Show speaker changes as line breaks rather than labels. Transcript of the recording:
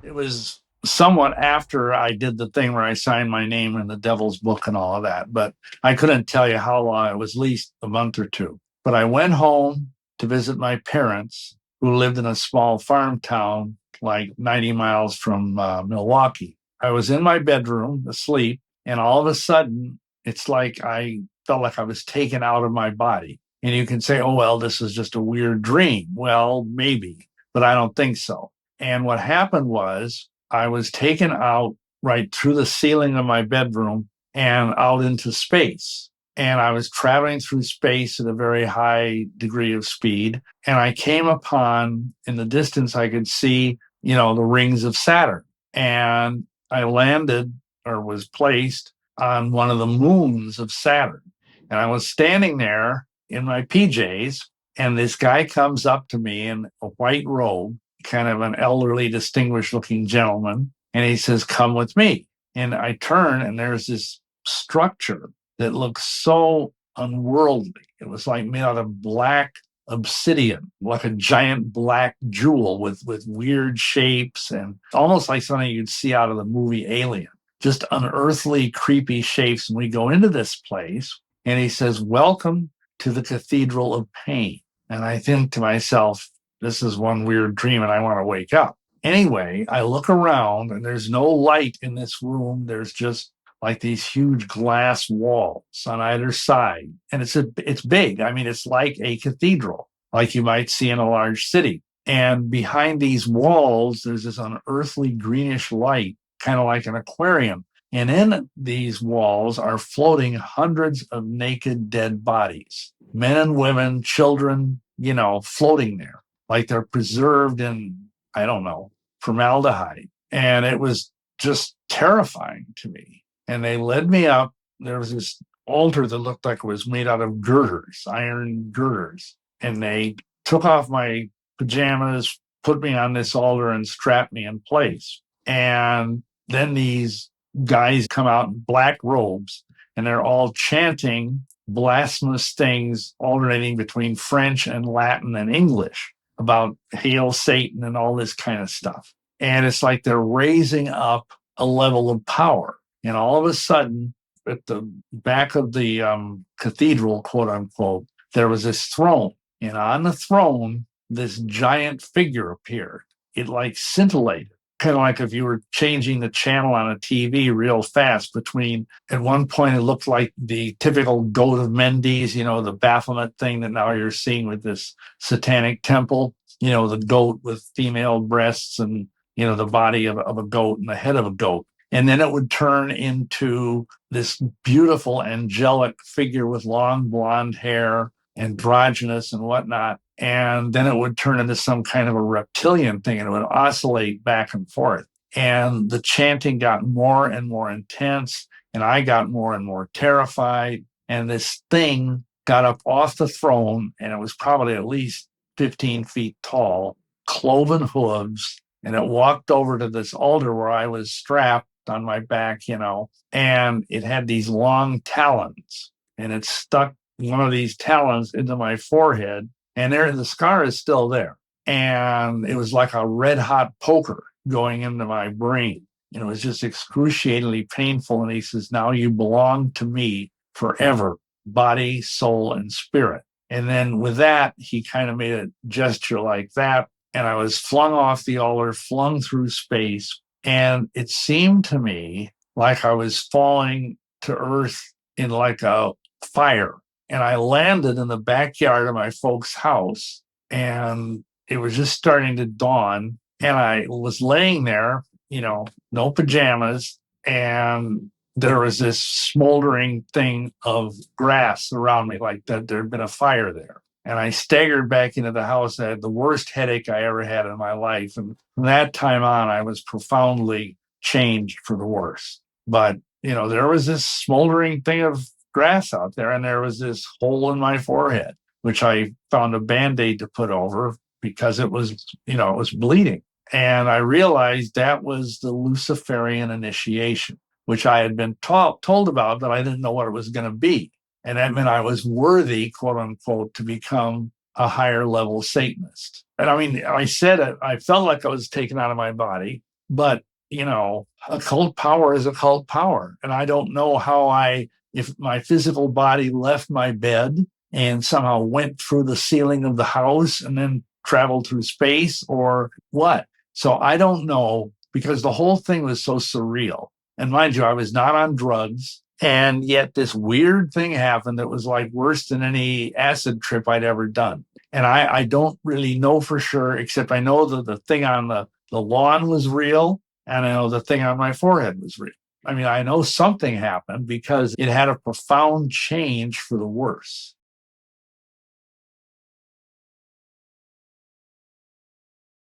It was somewhat after I did the thing where I signed my name in the devil's book and all of that, but I couldn't tell you how long. It was at least a month or two. But I went home to visit my parents, who lived in a small farm town like 90 miles from Milwaukee. I was in my bedroom asleep, and all of a sudden, it's like I felt like I was taken out of my body. And you can say, oh, well, this is just a weird dream. Well, maybe, but I don't think so. And what happened was I was taken out right through the ceiling of my bedroom and out into space. And I was traveling through space at a very high degree of speed. And I came upon, in the distance, I could see, the rings of Saturn. And I landed, or was placed, on one of the moons of Saturn. And I was standing there in my PJs, and this guy comes up to me in a white robe, kind of an elderly, distinguished looking gentleman. And he says, come with me. And I turn, and there's this structure that looks so unworldly. It was like made out of black obsidian, like a giant black jewel with weird shapes, and almost like something you'd see out of the movie Alien. Just unearthly, creepy shapes. And we go into this place, and he says, welcome to the Cathedral of Pain. And I think to myself, this is one weird dream and I want to wake up. Anyway, I look around, and there's no light in this room. There's just like these huge glass walls on either side. And it's big. I mean, it's like a cathedral, like you might see in a large city. And behind these walls, there's this unearthly greenish light, kind of like an aquarium. And in these walls are floating hundreds of naked dead bodies, men and women, children, floating there, like they're preserved in, I don't know, formaldehyde. And it was just terrifying to me. And they led me up. There was this altar that looked like it was made out of girders, iron girders. And they took off my pajamas, put me on this altar, and strapped me in place. And then these guys come out in black robes, and they're all chanting blasphemous things, alternating between French and Latin and English, about hail Satan and all this kind of stuff. And it's like they're raising up a level of power. And all of a sudden, at the back of the cathedral, quote unquote, there was this throne. And on the throne, this giant figure appeared. It like scintillated, kind of like if you were changing the channel on a TV real fast between, at one point, it looked like the typical goat of Mendes, the Baphomet thing that now you're seeing with this satanic temple, the goat with female breasts and, the body of a goat and the head of a goat. And then it would turn into this beautiful angelic figure with long blonde hair, androgynous and whatnot. And then it would turn into some kind of a reptilian thing, and it would oscillate back and forth. And the chanting got more and more intense, and I got more and more terrified. And this thing got up off the throne, and it was probably at least 15 feet tall, cloven hooves, and it walked over to this altar where I was strapped on my back, and it had these long talons, and it stuck one of these talons into my forehead, and the scar is still there. And it was like a red hot poker going into my brain. And it was just excruciatingly painful. And he says, now you belong to me forever, body, soul, and spirit. And then with that, he kind of made a gesture like that. And I was flung off the altar, flung through space. And it seemed to me like I was falling to earth in like a fire. And I landed in the backyard of my folks' house, and it was just starting to dawn. And I was laying there, no pajamas, and there was this smoldering thing of grass around me, like that there had been a fire there. And I staggered back into the house. I had the worst headache I ever had in my life. And from that time on, I was profoundly changed for the worse. But, there was this smoldering thing of grass out there, and there was this hole in my forehead, which I found a Band-Aid to put over because it was, it was bleeding. And I realized that was the Luciferian initiation, which I had been told about, but I didn't know what it was going to be. And that meant I was worthy, quote unquote, to become a higher level Satanist. And I mean, I said it, I felt like I was taken out of my body. But, occult power is occult power. And I don't know if my physical body left my bed and somehow went through the ceiling of the house and then traveled through space or what. So I don't know, because the whole thing was so surreal. And mind you, I was not on drugs. And yet this weird thing happened that was like worse than any acid trip I'd ever done. And I don't really know for sure, except I know that the thing on the lawn was real. And I know the thing on my forehead was real. I mean, I know something happened because it had a profound change for the worse.